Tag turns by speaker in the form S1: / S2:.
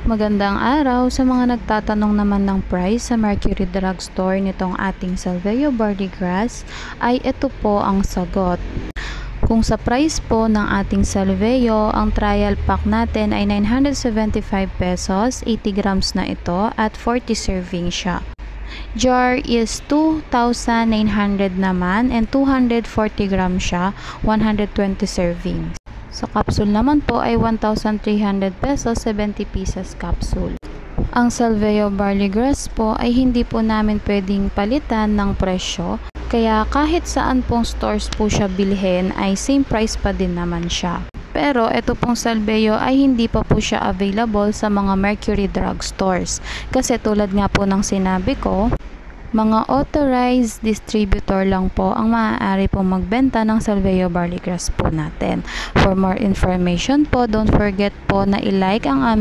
S1: Magandang araw sa mga nagtatanong naman ng price sa Mercury Drugstore nitong ating Salveo Barley Grass ay ito po ang sagot. Kung sa price po ng ating Salveo, ang trial pack natin ay 975 pesos, 80 grams na ito at 40 serving siya. Jar is 2,900 naman and 240 grams siya, 120 servings. Sa capsule naman po ay 1,300 pesos, 70 pieces capsule. Ang Salveo Barley Grass po ay hindi po namin pwedeng palitan ng presyo, kaya kahit saan pong stores po siya bilhin ay same price pa din naman siya. Pero ito pong Salveo ay hindi pa po siya available sa mga Mercury Drugstores kasi tulad nga po ng sinabi ko, mga authorized distributor lang po ang maaari pong magbenta ng Salveo Barley Grass po natin. For more information po, don't forget po na i-like ang aming